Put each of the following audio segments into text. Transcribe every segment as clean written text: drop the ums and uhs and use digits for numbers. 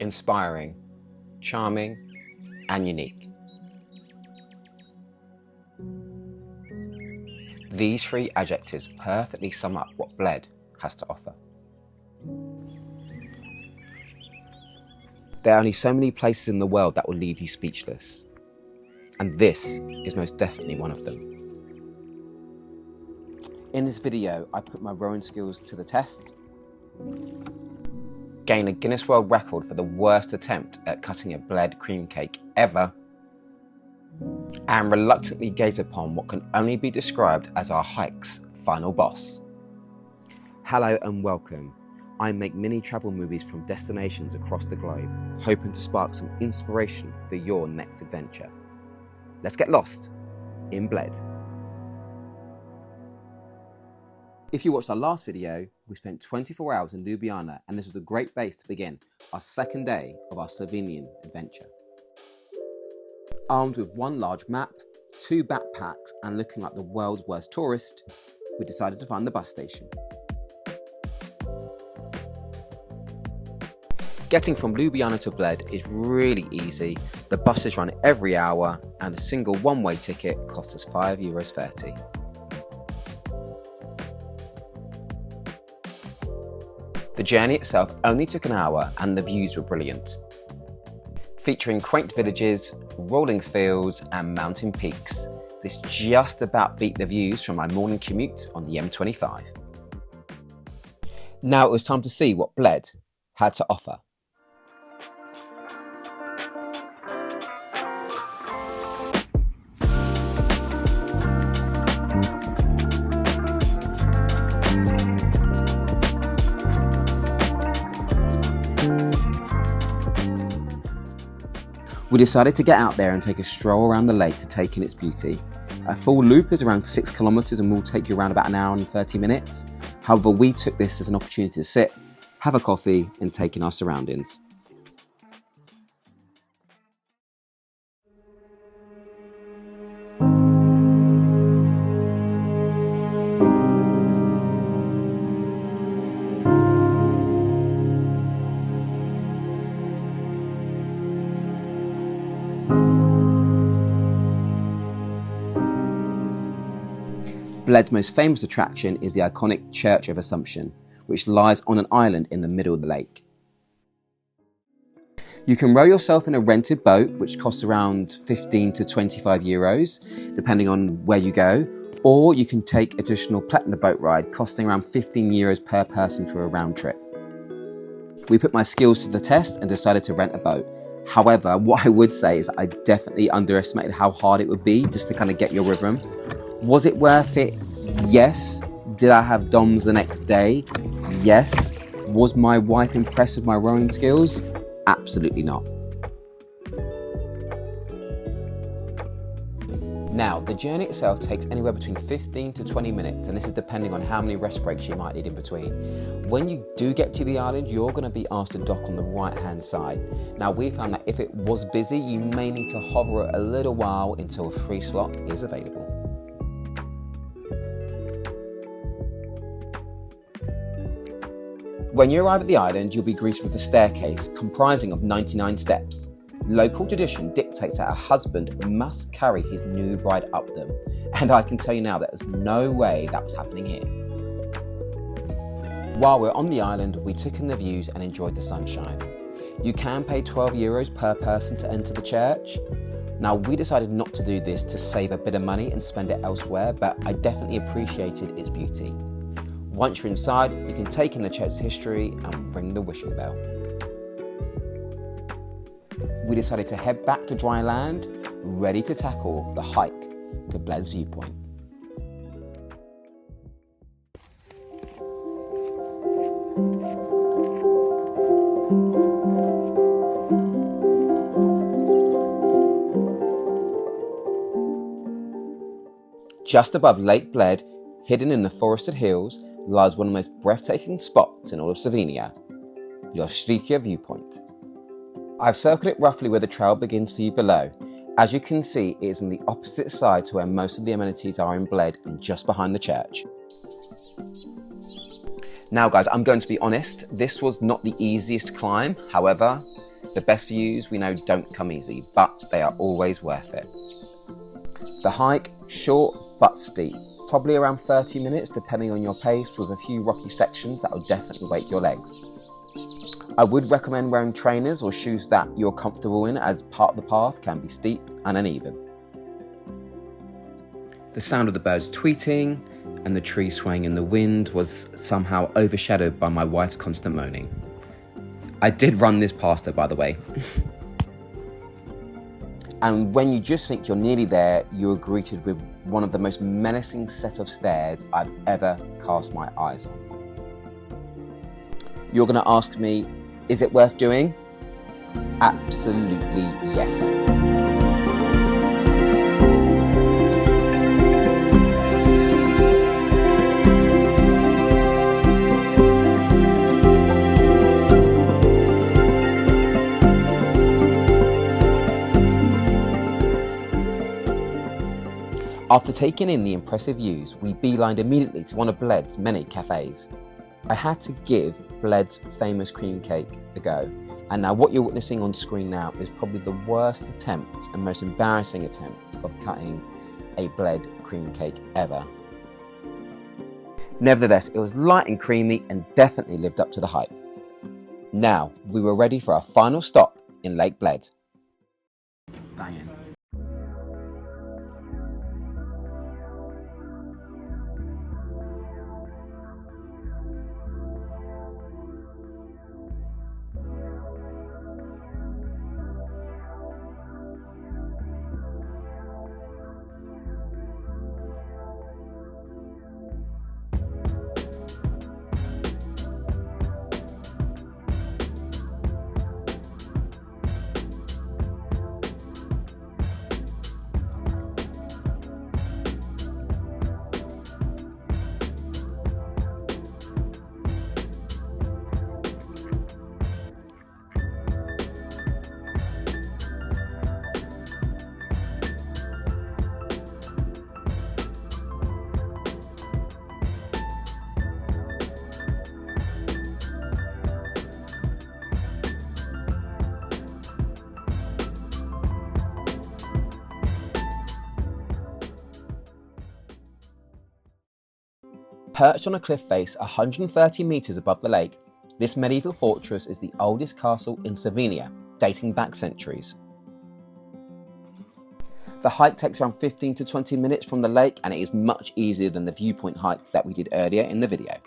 inspiring, charming, and unique. These three adjectives perfectly sum up what Bled has to offer. There are only so many places in the world that will leave you speechless, and this is most definitely one of them. In this video, I put my rowing skills to the test, gained a Guinness World Record for the worst attempt at cutting a Bled Cream Cake ever, and reluctantly gaze upon what can only be described as our hike's final boss. Hello and welcome. I make mini travel movies from destinations across the globe, hoping to spark some inspiration for your next adventure. Let's get lost in Bled. If you watched our last video, we spent 24 hours in Ljubljana, and this was a great base to begin our second day of our Slovenian adventure. Armed with one large map, 2 backpacks, and looking like the world's worst tourist, we decided to find the bus station. Getting from Ljubljana to Bled is really easy. The buses run every hour, and a single one-way ticket costs us €5.30. The journey itself only took an hour, and the views were brilliant, featuring quaint villages, rolling fields and mountain peaks. This just about beat the views from my morning commute on the M25. Now it was time to see what Bled had to offer. We decided to get out there and take a stroll around the lake to take in its beauty. A full loop is around 6 kilometers and will take you around about an hour and 30 minutes. However, we took this as an opportunity to sit, have a coffee and take in our surroundings. Bled's most famous attraction is the iconic Church of Assumption, which lies on an island in the middle of the lake. You can row yourself in a rented boat, which costs around 15 to 25 euros, depending on where you go, or you can take additional platinum boat ride, costing around 15 euros per person for a round trip. We put my skills to the test and decided to rent a boat. However, what I would say is I definitely underestimated how hard it would be just to kind of get your rhythm. Was it worth it? Yes. Did I have DOMs the next day? Yes. Was my wife impressed with my rowing skills? Absolutely not. Now, the journey itself takes anywhere between 15 to 20 minutes, and this is depending on how many rest breaks you might need in between. When you do get to the island, you're going to be asked to dock on the right-hand side. Now, we found that if it was busy, you may need to hover a little while until a free slot is available. When you arrive at the island, you'll be greeted with a staircase comprising of 99 steps. Local tradition dictates that a husband must carry his new bride up them, and I can tell you now that there's no way that was happening here. While we're on the island, we took in the views and enjoyed the sunshine. You can pay €12 per person to enter the church. Now, we decided not to do this to save a bit of money and spend it elsewhere, but I definitely appreciated its beauty. Once you're inside, you can take in the church's history and ring the wishing bell. We decided to head back to dry land, ready to tackle the hike to Bled's Viewpoint. Just above Lake Bled, hidden in the forested hills, lies one of the most breathtaking spots in all of Slovenia, Ojstrica Viewpoint. I've circled it roughly where the trail begins for you below. As you can see, it is on the opposite side to where most of the amenities are in Bled and just behind the church. Now guys, I'm going to be honest, this was not the easiest climb. However, The best views we know don't come easy, but they are always worth it. The hike, short but steep, probably around 30 minutes depending on your pace, with a few rocky sections that will definitely wake your legs. I would recommend wearing trainers or shoes that you're comfortable in, as part of the path can be steep and uneven. The sound of the birds tweeting and the trees swaying in the wind was somehow overshadowed by my wife's constant moaning. I did run this past her, by the way. And when you just think you're nearly there, you are greeted with one of the most menacing set of stairs I've ever cast my eyes on. You're going to ask me, is it worth doing? Absolutely yes. After taking in the impressive views, we beelined immediately to one of Bled's many cafes. I had to give Bled's famous cream cake a go, and now what you're witnessing on screen now is probably the worst attempt and most embarrassing attempt of cutting a Bled cream cake ever. Nevertheless, it was light and creamy and definitely lived up to the hype. Now, we were ready for our final stop in Lake Bled. Banging. Perched on a cliff face 130 metres above the lake, this medieval fortress is the oldest castle in Slovenia, dating back centuries. The hike takes around 15 to 20 minutes from the lake, and it is much easier than the viewpoint hike that we did earlier in the video.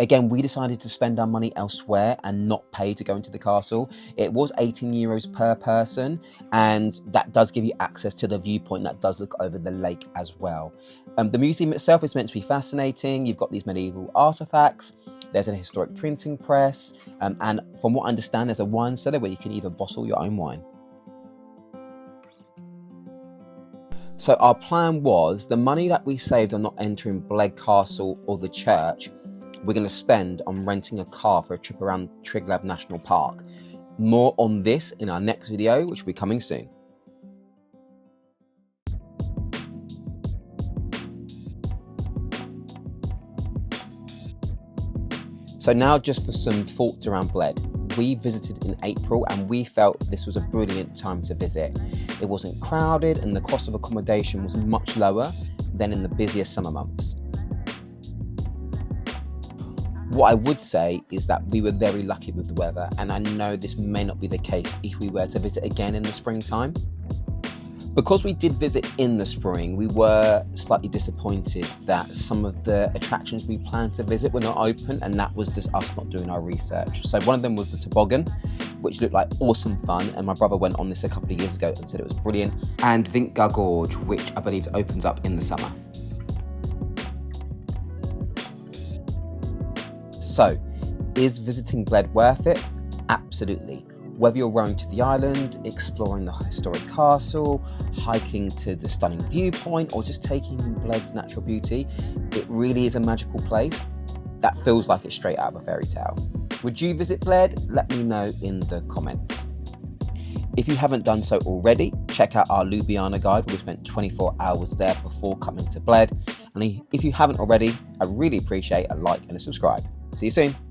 Again, we decided to spend our money elsewhere and not pay to go into the castle. It was €18 per person, and that does give you access to the viewpoint that does look over the lake as well. The museum itself is meant to be fascinating. You've got these medieval artifacts, there's an historic printing press, and from what I understand, there's a wine cellar where you can even bottle your own wine. So our plan was, the money that we saved on not entering Bled Castle or the church, we're going to spend on renting a car for a trip around Triglav National Park. More on this in our next video, which will be coming soon. So now just for some thoughts around Bled. We visited in April and we felt this was a brilliant time to visit. It wasn't crowded and the cost of accommodation was much lower than in the busiest summer months. What I would say is that we were very lucky with the weather, and I know this may not be the case if we were to visit again in the springtime. Because we did visit in the spring, we were slightly disappointed that some of the attractions we planned to visit were not open, and that was just us not doing our research. So one of them was the toboggan, which looked like awesome fun, and my brother went on this a couple of years ago and said it was brilliant, and Vinca Gorge, which I believe opens up in the summer. So, is visiting Bled worth it? Absolutely. Whether you're rowing to the island, exploring the historic castle, hiking to the stunning viewpoint, or just taking in Bled's natural beauty, it really is a magical place that feels like it's straight out of a fairy tale. Would you visit Bled? Let me know in the comments. If you haven't done so already, check out our Ljubljana guide, where we spent 24 hours there before coming to Bled. And if you haven't already, I really appreciate a like and a subscribe. See you soon.